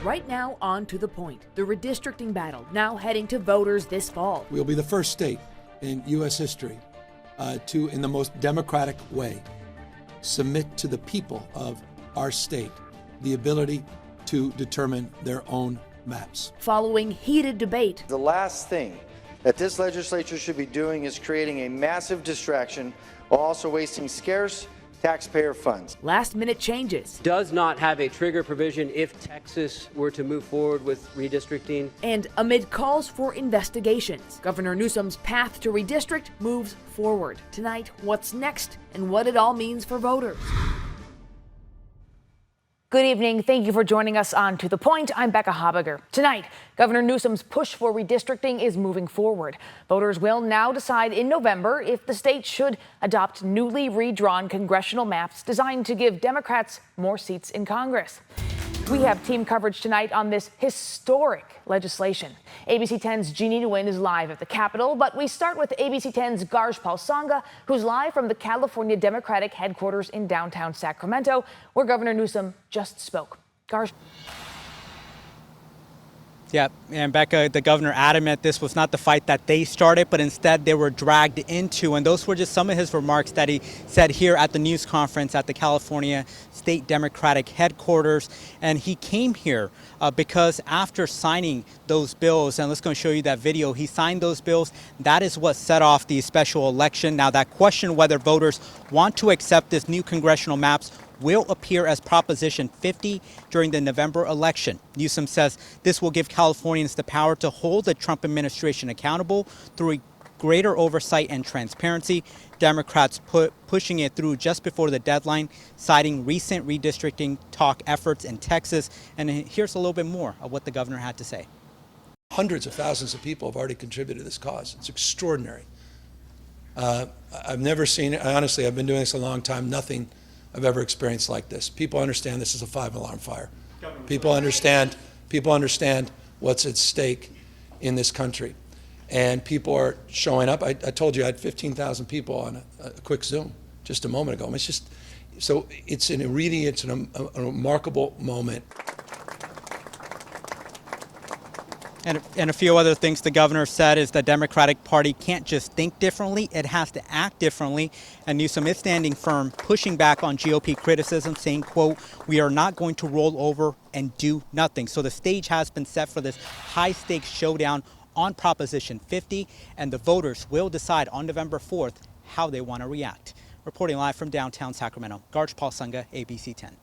Right now, on to the point. The redistricting battle now heading to voters this fall. We'll be the first state in U.S. history to, in the most democratic way, submit to the people of our state the ability to determine their own maps. Following heated debate, the last thing that this legislature should be doing is creating a massive distraction while also wasting scarce taxpayer funds. Last-minute changes. Does not have a trigger provision if Texas were to move forward with redistricting. And amid calls for investigations, Governor Newsom's path to redistrict moves forward. Tonight, what's next and what it all means for voters. Good evening. Thank you for joining us on To The Point. I'm Becca Habiger. Tonight, Governor Newsom's push for redistricting is moving forward. Voters will now decide in November if the state should adopt newly redrawn congressional maps designed to give Democrats more seats in Congress. We have team coverage tonight on this historic legislation. ABC 10's Jeannie Nguyen is live at the Capitol, but we start with ABC 10's Garj Palsanga, who's live from the California Democratic headquarters in downtown Sacramento, where Governor Newsom just spoke. Garj. Yeah, and Becca, the governor adamant this was not the fight that they started, but instead they were dragged into. And those were just some of his remarks that he said here at the news conference at the California State Democratic headquarters. And he came here because after signing those bills, and let's go show you that video, he signed those bills. That is what set off the special election. Now, that question whether voters want to accept this new congressional maps will appear as Proposition 50 during the November election. Newsom says this will give Californians the power to hold the Trump administration accountable through greater oversight and transparency. Democrats pushing it through just before the deadline, citing recent redistricting talk efforts in Texas. And here's a little bit more of what the governor had to say. Hundreds of thousands of people have already contributed to this cause. It's extraordinary. I've never seen it. Honestly, I've been doing this a long time. Nothing I've ever experienced like this. People understand this is a 5-alarm fire. People understand what's at stake in this country. And people are showing up. I told you I had 15,000 people on a quick Zoom just a moment ago. It's just, so it's a remarkable moment. And a few other things the governor said is the Democratic Party can't just think differently, it has to act differently. And Newsom is standing firm, pushing back on GOP criticism, saying, quote, "We are not going to roll over and do nothing." So the stage has been set for this high-stakes showdown on Proposition 50, and the voters will decide on November 4th how they want to react. Reporting live from downtown Sacramento, Garj Palsanga, ABC 10.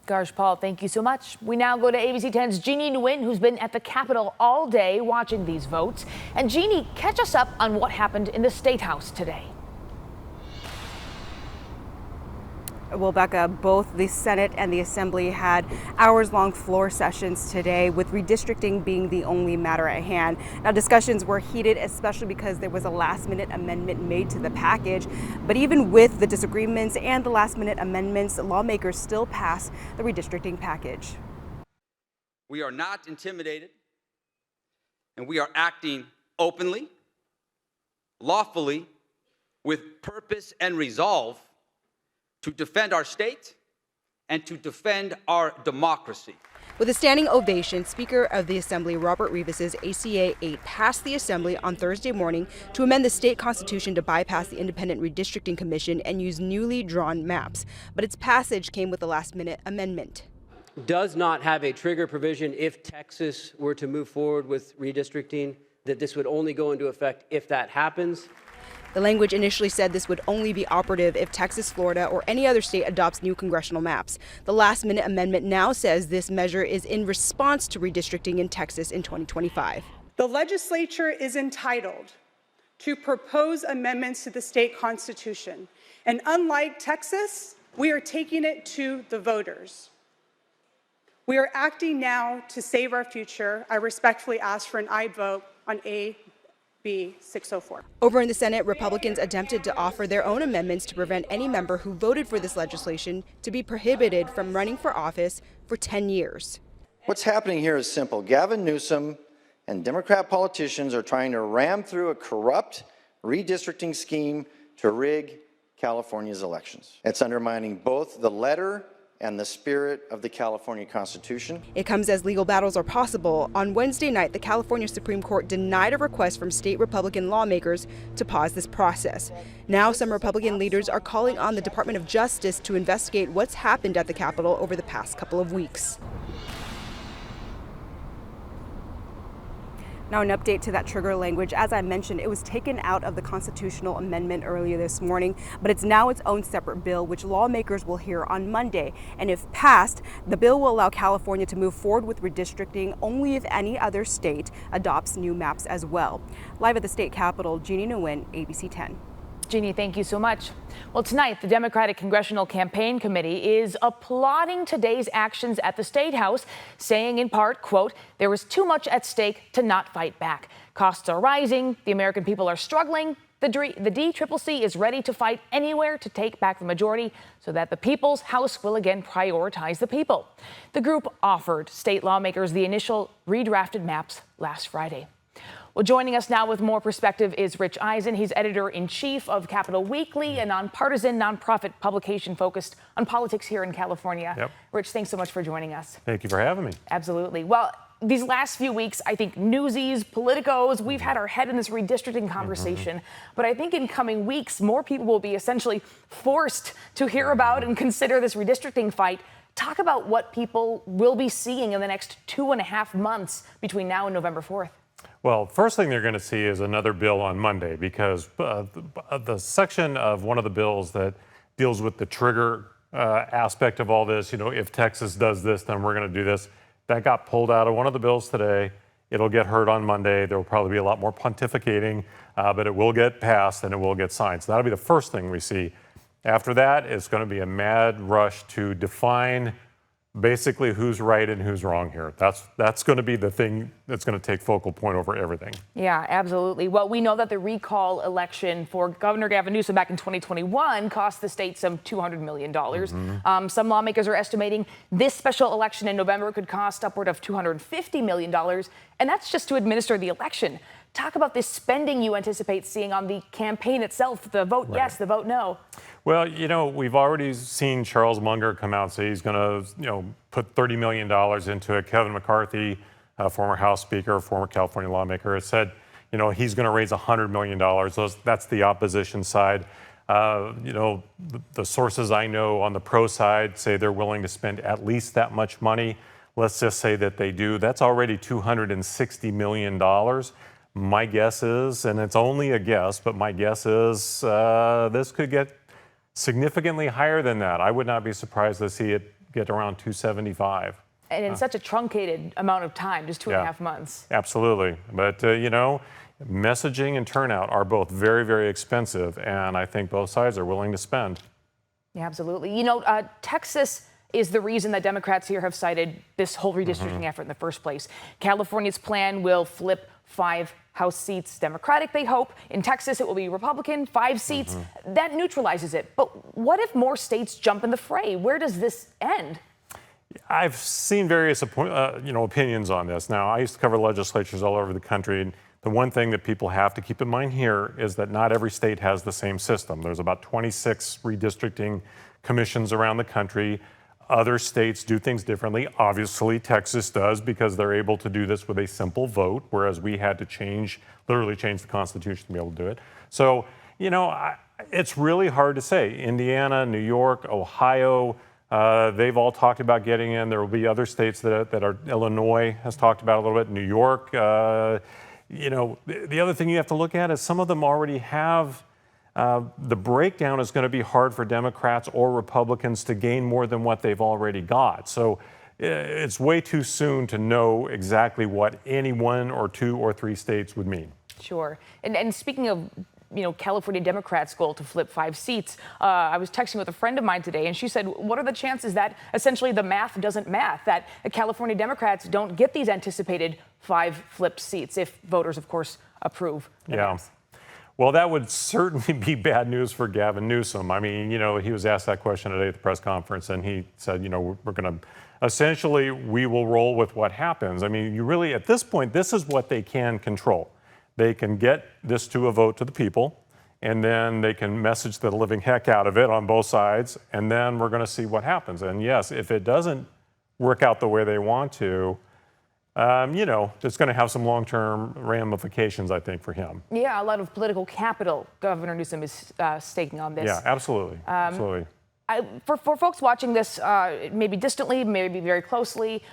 Garj Paul, thank you so much. We now go to ABC 10's Jeannie Nguyen, who's been at the Capitol all day watching these votes. And Jeannie, catch us up on what happened in the State House today. Well, Becca, both the Senate and the Assembly had hours-long floor sessions today, with redistricting being the only matter at hand. Now, discussions were heated, especially because there was a last-minute amendment made to the package. But even with the disagreements and the last-minute amendments, lawmakers still passed the redistricting package. We are not intimidated, and we are acting openly, lawfully, with purpose and resolve to defend our state and to defend our democracy. With a standing ovation, Speaker of the Assembly Robert Rivas's ACA 8 passed the Assembly on Thursday morning to amend the state constitution to bypass the Independent Redistricting Commission and use newly drawn maps. But its passage came with a last-minute amendment. Does not have a trigger provision if Texas were to move forward with redistricting, that this would only go into effect if that happens. The language initially said this would only be operative if Texas, Florida, or any other state adopts new congressional maps. The last-minute amendment now says this measure is in response to redistricting in Texas in 2025. The legislature is entitled to propose amendments to the state constitution. And unlike Texas, we are taking it to the voters. We are acting now to save our future. I respectfully ask for an aye vote on AB 604. Over in the Senate, Republicans attempted to offer their own amendments to prevent any member who voted for this legislation to be prohibited from running for office for 10 years. What's happening here is simple. Gavin Newsom and Democrat politicians are trying to ram through a corrupt redistricting scheme to rig California's elections. It's undermining both the letter and the spirit of the California Constitution. It comes as legal battles are possible. On Wednesday night, the California Supreme Court denied a request from state Republican lawmakers to pause this process. Now, some Republican leaders are calling on the Department of Justice to investigate what's happened at the Capitol over the past couple of weeks. Now, an update to that trigger language. As I mentioned, it was taken out of the constitutional amendment earlier this morning, but it's now its own separate bill, which lawmakers will hear on Monday. And if passed, the bill will allow California to move forward with redistricting only if any other state adopts new maps as well. Live at the state capitol, Jeannie Nguyen, ABC 10. Jeannie, thank you so much. Well, tonight, the Democratic Congressional Campaign Committee is applauding today's actions at the State House, saying in part, quote, there is too much at stake to not fight back. Costs are rising. The American people are struggling. The DCCC is ready to fight anywhere to take back the majority so that the People's House will again prioritize the people. The group offered state lawmakers the initial redrafted maps last Friday. Well, joining us now with more perspective is Rich Eisen. He's editor-in-chief of Capitol Weekly, a nonpartisan, nonprofit publication focused on politics here in California. Yep. Rich, thanks so much for joining us. Thank you for having me. Absolutely. Well, these last few weeks, I think Newsies, Politicos, we've had our head in this redistricting conversation. But I think in coming weeks, more people will be essentially forced to hear about and consider this redistricting fight. Talk about what people will be seeing in the next 2.5 months between now and November 4th. Well, first thing they're going to see is another bill on Monday, because the section of one of the bills that deals with the trigger aspect of all this, you know, if Texas does this, then we're going to do this. That got pulled out of one of the bills today. It'll get heard on Monday. There will probably be a lot more pontificating, but it will get passed and it will get signed. So that'll be the first thing we see. After that, it's going to be a mad rush to define basically who's right and who's wrong here. That's going to be the thing that's going to take focal point over everything. Yeah, absolutely. Well, we know that the recall election for Governor Gavin Newsom back in 2021 cost the state some $200 million. Some lawmakers are estimating this special election in November could cost upward of $250 million, and that's just to administer the election. Talk about this spending you anticipate seeing on the campaign itself, the vote yes, the vote no. Well, you know, we've already seen Charles Munger come out and say he's going to, you know, put $30 million into it. Kevin McCarthy, former House Speaker, former California lawmaker, has said, you know, he's going to raise $100 million. That's the opposition side. You know, the sources I know on the pro side say they're willing to spend at least that much money. Let's just say that they do. That's already $260 million. My guess is, and it's only a guess, but my guess is this could get significantly higher than that. I would not be surprised to see it get around 275. And in such a truncated amount of time, just 2.5 months. Absolutely. But, you know, messaging and turnout are both very, very expensive, and I think both sides are willing to spend. Yeah, absolutely. You know, Texas is the reason that Democrats here have cited this whole redistricting effort in the first place. California's plan will flip 5 House seats Democratic, they hope. In Texas, it will be Republican, 5 seats. That neutralizes it. But what if more states jump in the fray? Where does this end? I've seen various opinions on this. Now, I used to cover legislatures all over the country. And the one thing that people have to keep in mind here is that not every state has the same system. There's about 26 redistricting commissions around the country. Other states do things differently. Obviously, Texas does, because they're able to do this with a simple vote, whereas we had to literally change the Constitution to be able to do it. So, you know, it's really hard to say. Indiana, New York, Ohio, they've all talked about getting in. There will be other states that are, Illinois has talked about a little bit, New York. You know, the other thing you have to look at is some of them already have the breakdown is going to be hard for Democrats or Republicans to gain more than what they've already got. So it's way too soon to know exactly what any 1 or 2 or 3 states would mean. Sure. And speaking of, you know, California Democrats' goal to flip 5 seats, I was texting with a friend of mine today, and she said, what are the chances that essentially the math doesn't math, that the California Democrats don't get these anticipated 5 flipped seats if voters, of course, approve the math? Well, that would certainly be bad news for Gavin Newsom. I mean, you know, he was asked that question today at the press conference, and he said, you know, we're going to essentially, we will roll with what happens. I mean, you really, at this point, this is what they can control. They can get this to a vote to the people. and then they can message the living heck out of it on both sides, and then we're going to see what happens. And yes, if it doesn't work out the way they want to, it's going to have some long-term ramifications, I think, for him. Yeah, a lot of political capital Governor Newsom is staking on this. Yeah, absolutely. Absolutely. For folks watching this, maybe distantly, maybe very closely,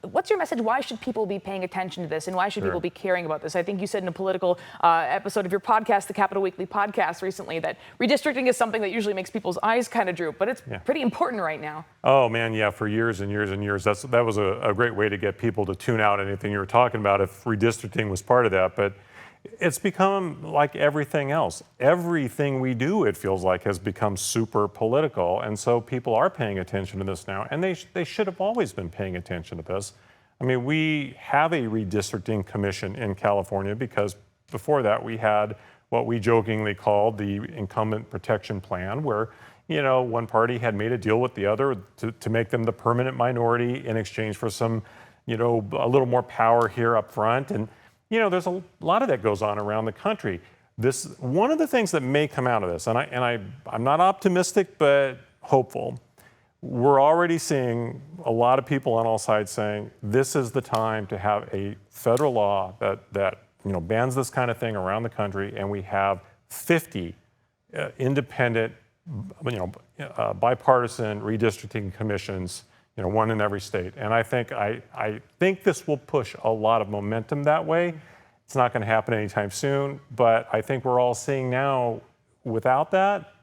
what's your message? Why should people be paying attention to this, and why should people be caring about this? I think you said in a political episode of your podcast, the Capitol Weekly podcast recently, that redistricting is something that usually makes people's eyes kind of droop, but it's pretty important right now. Oh, man, yeah, for years and years and years. That was a great way to get people to tune out anything you were talking about if redistricting was part of that. But it's become like everything else. Everything we do, it feels like, has become super political. And so people are paying attention to this now. And they should have always been paying attention to this. I mean, we have a redistricting commission in California because before that we had what we jokingly called the incumbent protection plan, where, one party had made a deal with the other to make them the permanent minority in exchange for some, a little more power here up front. And there's a lot of that goes on around the country. One of the things that may come out of this, and I'm not optimistic, but hopeful. We're already seeing a lot of people on all sides saying this is the time to have a federal law that bans this kind of thing around the country, and we have 50 independent, bipartisan redistricting commissions. One in every state. And I think this will push a lot of momentum that way. It's not going to happen anytime soon, but I think we're all seeing now, without that,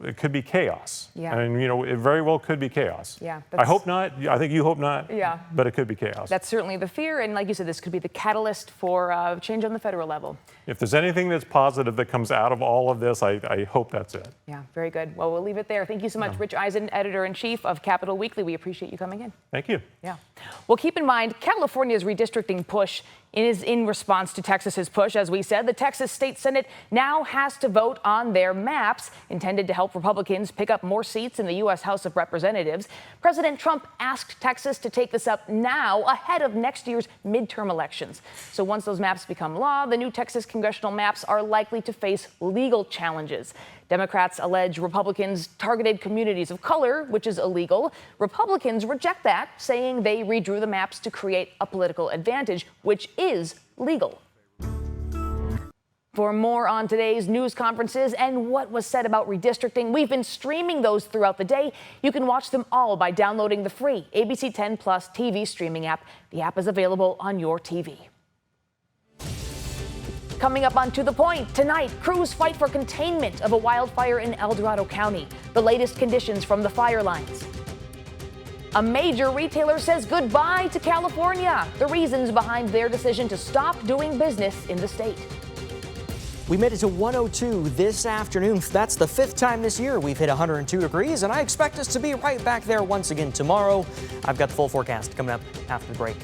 it could be chaos. Yeah. And, it very well could be chaos. Yeah. I hope not. I think you hope not. Yeah. But it could be chaos. That's certainly the fear. And like you said, this could be the catalyst for change on the federal level. If there's anything that's positive that comes out of all of this, I hope that's it. Yeah, very good. Well, we'll leave it there. Thank you so much, Rich Eisen, editor-in-chief of Capitol Weekly. We appreciate you coming in. Thank you. Yeah. Well, keep in mind, California's redistricting push is in response to Texas's push. As we said, the Texas State Senate now has to vote on their maps intended to help Republicans pick up more seats in the U.S. House of Representatives. President Trump asked Texas to take this up now ahead of next year's midterm elections. So once those maps become law, the new Texas congressional maps are likely to face legal challenges. Democrats allege Republicans targeted communities of color, which is illegal. Republicans reject that, saying they redrew the maps to create a political advantage, which is legal. For more on today's news conferences and what was said about redistricting, we've been streaming those throughout the day. You can watch them all by downloading the free ABC 10 Plus TV streaming app. The app is available on your TV. Coming up on To The Point, tonight, crews fight for containment of a wildfire in El Dorado County. The latest conditions from the fire lines. A major retailer says goodbye to California. The reasons behind their decision to stop doing business in the state. We made it to 102 this afternoon. That's the 5th time this year we've hit 102 degrees, and I expect us to be right back there once again tomorrow. I've got the full forecast coming up after the break.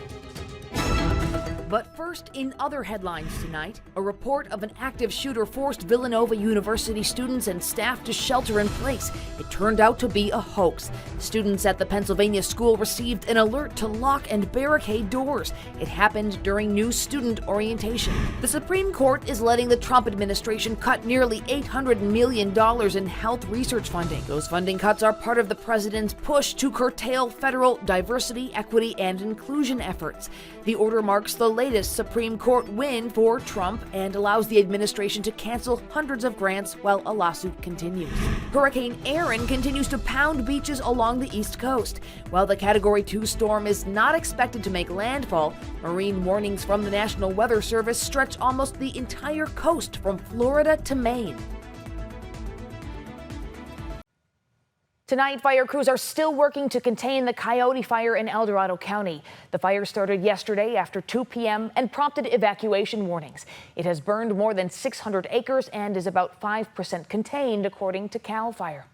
But first, in other headlines tonight, a report of an active shooter forced Villanova University students and staff to shelter in place. It turned out to be a hoax. Students at the Pennsylvania school received an alert to lock and barricade doors. It happened during new student orientation. The Supreme Court is letting the Trump administration cut nearly $800 million in health research funding. Those funding cuts are part of the president's push to curtail federal diversity, equity, and inclusion efforts. The order marks the latest Supreme Court win for Trump and allows the administration to cancel hundreds of grants while a lawsuit continues. Hurricane Erin continues to pound beaches along the East Coast. While the Category 2 storm is not expected to make landfall, marine warnings from the National Weather Service stretch almost the entire coast from Florida to Maine. Tonight, fire crews are still working to contain the Coyote Fire in El Dorado County. The fire started yesterday after 2 p.m. and prompted evacuation warnings. It has burned more than 600 acres and is about 5% contained, according to CAL FIRE.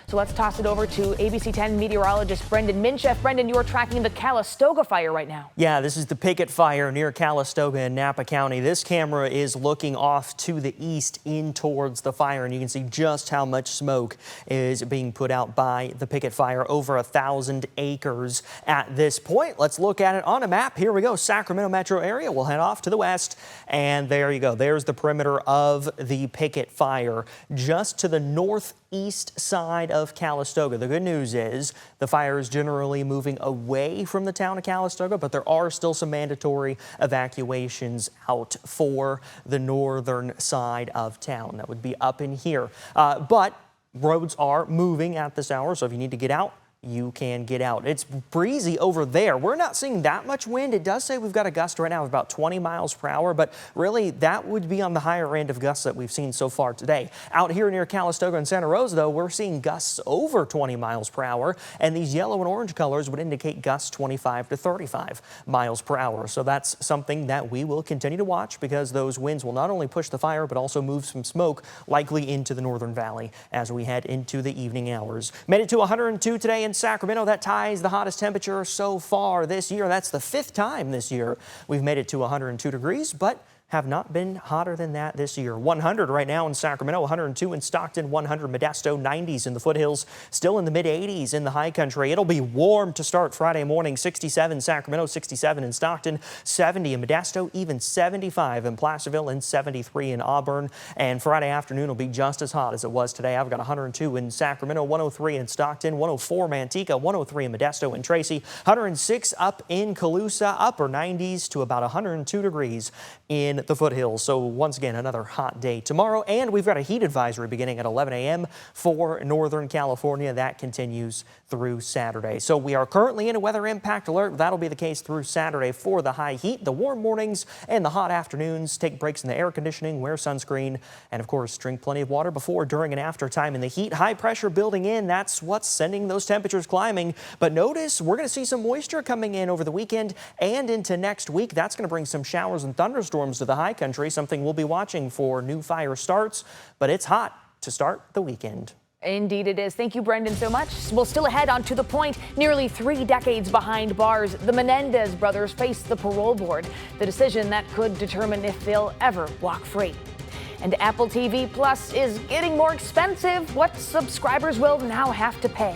So let's toss it over to ABC 10 meteorologist Brendan Minchef. Brendan, you are tracking the Calistoga fire right now. Yeah, this is the Pickett fire near Calistoga in Napa County. This camera is looking off to the east in towards the fire, and you can see just how much smoke is being put out by by the picket fire, over 1,000 acres at this point. Let's look at it on a map. Here we go. Sacramento metro area. We'll head off to the west, and there you go. There's the perimeter of the picket fire just to the northeast side of Calistoga. The good news is the fire is generally moving away from the town of Calistoga, but there are still some mandatory evacuations out for the northern side of town. That would be up in here. But roads are moving at this hour, so if you need to get out, you can get out. It's breezy over there. We're not seeing that much wind. It does say we've got a gust right now of about 20 miles per hour, but really that would be on the higher end of gusts that we've seen so far today. Out here near Calistoga and Santa Rosa, though, we're seeing gusts over 20 miles per hour, and these yellow and orange colors would indicate gusts 25 to 35 miles per hour. So that's something that we will continue to watch, because those winds will not only push the fire, but also move some smoke likely into the northern valley as we head into the evening hours. Made it to 102 today in Sacramento. That ties the hottest temperature so far this year. That's the 5th time this year we've made it to 102 degrees, but have not been hotter than that this year. 100 right now in Sacramento, 102 in Stockton, 100 Modesto, 90s in the foothills, still in the mid-80s in the high country. It'll be warm to start Friday morning. 67 Sacramento, 67 in Stockton, 70 in Modesto, even 75 in Placerville, and 73 in Auburn. And Friday afternoon will be just as hot as it was today. I've got 102 in Sacramento, 103 in Stockton, 104 Manteca, 103 in Modesto and Tracy, 106 up in Colusa, upper 90s to about 102 degrees in the foothills. So once again, another hot day tomorrow, and we've got a heat advisory beginning at 11 a.m. for Northern California. That continues through Saturday. So we are currently in a weather impact alert. That'll be the case through Saturday for the high heat. The warm mornings and the hot afternoons. Take breaks in the air conditioning, wear sunscreen, and of course, drink plenty of water before, during, and after time in the heat. High pressure building in. That's what's sending those temperatures climbing. But notice we're going to see some moisture coming in over the weekend and into next week. That's going to bring some showers and thunderstorms to the high country, something we'll be watching for new fire starts, but it's hot to start the weekend. Indeed it is. Thank you, Brendan, so much. Well, still ahead on To the Point, nearly 3 decades behind bars, the Menendez brothers face the parole board, the decision that could determine if they'll ever walk free. And Apple TV Plus is getting more expensive. What subscribers will now have to pay.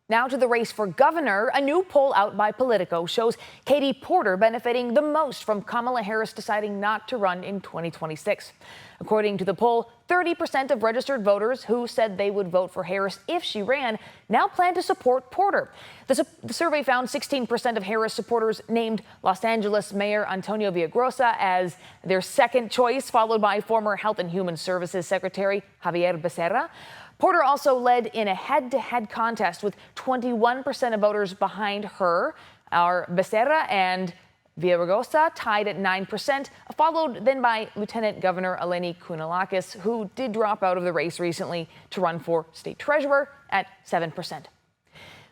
Now to the race for governor. A new poll out by Politico shows Katie Porter benefiting the most from Kamala Harris deciding not to run in 2026. According to the poll, 30% of registered voters who said they would vote for Harris if she ran now plan to support Porter. The survey found 16% of Harris supporters named Los Angeles Mayor Antonio Villagrosa as their second choice, followed by former Health and Human Services Secretary Javier Becerra. Porter also led in a head-to-head contest with 21% of voters behind her. Our Becerra and Villagrosa tied at 9%, followed then by Lieutenant Governor Eleni Kounalakis, who did drop out of the race recently to run for state treasurer at 7%.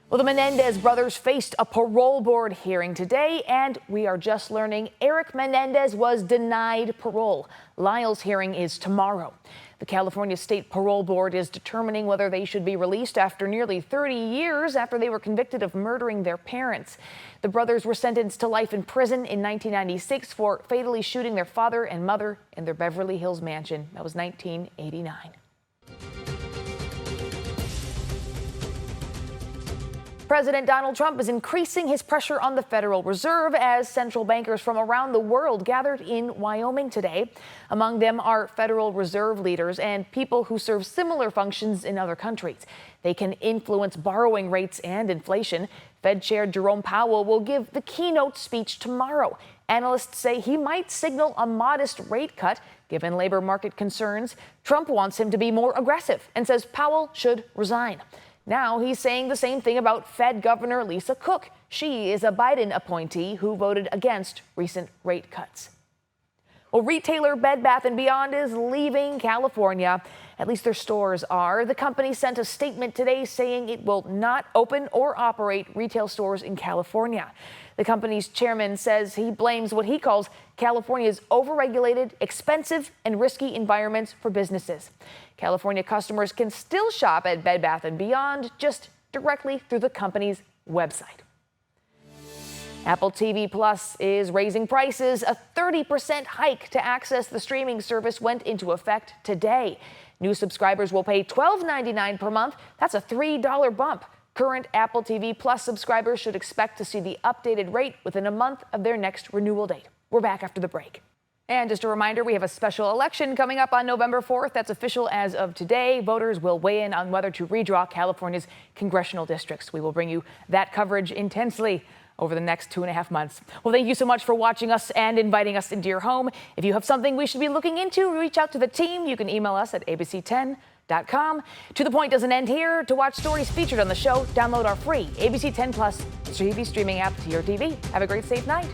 Well, the Menendez brothers faced a parole board hearing today, and we are just learning Eric Menendez was denied parole. Lyle's hearing is tomorrow. The California State Parole Board is determining whether they should be released after nearly 30 years after they were convicted of murdering their parents. The brothers were sentenced to life in prison in 1996 for fatally shooting their father and mother in their Beverly Hills mansion. That was 1989. President Donald Trump is increasing his pressure on the Federal Reserve as central bankers from around the world gathered in Wyoming today. Among them are Federal Reserve leaders and people who serve similar functions in other countries. They can influence borrowing rates and inflation. Fed Chair Jerome Powell will give the keynote speech tomorrow. Analysts say he might signal a modest rate cut given labor market concerns. Trump wants him to be more aggressive and says Powell should resign. Now he's saying the same thing about Fed Governor Lisa Cook. She is a Biden appointee who voted against recent rate cuts. Well, retailer Bed Bath & Beyond is leaving California. At least their stores are. The company sent a statement today saying it will not open or operate retail stores in California. The company's chairman says he blames what he calls California's overregulated, expensive, and risky environments for businesses. California customers can still shop at Bed Bath & Beyond just directly through the company's website. Apple TV Plus is raising prices. A 30% hike to access the streaming service went into effect today. New subscribers will pay $12.99 per month. That's a $3 bump. Current Apple TV Plus subscribers should expect to see the updated rate within a month of their next renewal date. We're back after the break. And just a reminder, we have a special election coming up on November 4th. That's official as of today. Voters will weigh in on whether to redraw California's congressional districts. We will bring you that coverage intensely over the next 2.5 months. Well, thank you so much for watching us and inviting us into your home. If you have something we should be looking into, reach out to the team. You can email us at abc10.com. To the Point doesn't end here. To watch stories featured on the show, download our free ABC 10 Plus TV streaming app to your TV. Have a great, safe night.